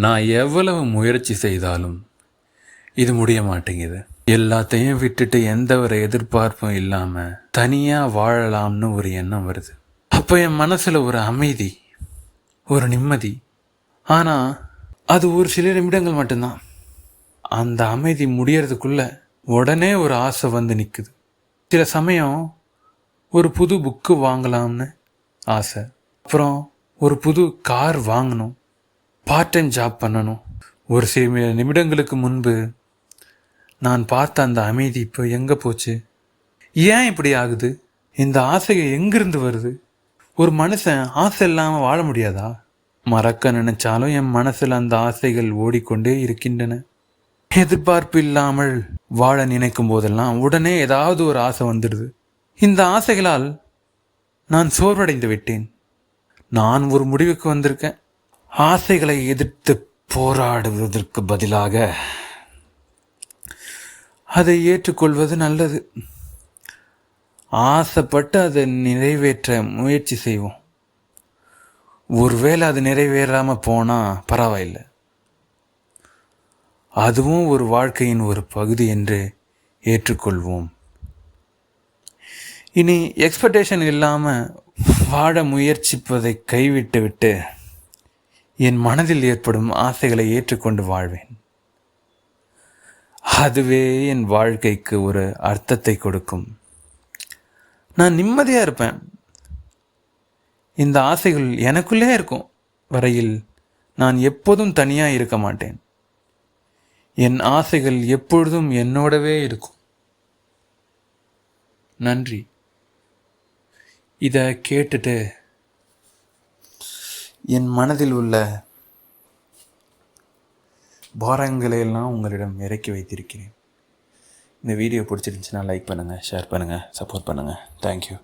நான் எவ்வளவு முயற்சி செய்தாலும் இது முடிய மாட்டேங்குது. எல்லாத்தையும் விட்டுட்டு எந்த ஒரு எதிர்பார்ப்பும் இல்லாமல் தனியாக வாழலாம்னு ஒரு எண்ணம் வருது. அப்போ என் மனசில் ஒரு அமைதி, ஒரு நிம்மதி. ஆனால் அது ஒரு சில நிமிடங்கள் மட்டும்தான். அந்த அமைதி முடியறதுக்குள்ள உடனே ஒரு ஆசை வந்து நிற்குது. சில சமயம் ஒரு புது புக்கு வாங்கலாம்னு ஆசை, அப்புறம் ஒரு புது கார் வாங்கணும், பார்ட் டைம் ஜாப் பண்ணணும். ஒரு சில நிமிடங்களுக்கு முன்பு நான் பார்த்த அந்த அமைதி இப்போ எங்கே போச்சு? ஏன் இப்படி ஆகுது? இந்த ஆசைகள் எங்கிருந்து வருது? ஒரு மனுஷன் ஆசை இல்லாமல் வாழ முடியாதா? மறக்க நினைச்சாலும் என் மனசில் அந்த ஆசைகள் ஓடிக்கொண்டே இருக்கின்றன. எதிர்பார்ப்பு இல்லாமல் வாழ நினைக்கும் போதெல்லாம் உடனே ஏதாவது ஒரு ஆசை வந்துடுது. இந்த ஆசைகளால் நான் சோர்வடைந்து விட்டேன். நான் ஒரு முடிவுக்கு வந்திருக்கேன். ஆசைகளை எதிர்த்து போராடுவதற்கு பதிலாக அதை ஏற்றுக்கொள்வது நல்லது. ஆசைப்பட்டு அதை நிறைவேற்ற முயற்சி செய்வோம். ஒருவேளை அது நிறைவேறாமல் போனால் பரவாயில்லை, அதுவும் ஒரு வாழ்க்கையின் ஒரு பகுதி என்று ஏற்றுக்கொள்வோம். இனி எக்ஸ்பெக்டேஷன் இல்லாமல் வாழ முயற்சிப்பதை கைவிட்டு விட்டு என் மனதில் ஏற்படும் ஆசைகளை ஏற்றுக்கொண்டு வாழ்வேன். அதுவே என் வாழ்க்கைக்கு ஒரு அர்த்தத்தை கொடுக்கும். நான் நிம்மதியாக இருப்பேன். இந்த ஆசைகள் எனக்குள்ளே இருக்கும் வரையில் நான் எப்போதும் தனியாக இருக்க மாட்டேன். என் ஆசைகள் எப்பொழுதும் என்னோடவே இருக்கும். நன்றி. இதை கேட்டுட்டு என் மனதில் உள்ள பாரங்களை எல்லாம் உங்களிடம் இறக்கி வைத்திருக்கிறேன். இந்த வீடியோ பிடிச்சிருந்துச்சுன்னா லைக் பண்ணுங்கள், ஷேர் பண்ணுங்கள், சப்போர்ட் பண்ணுங்கள். தேங்க்யூ.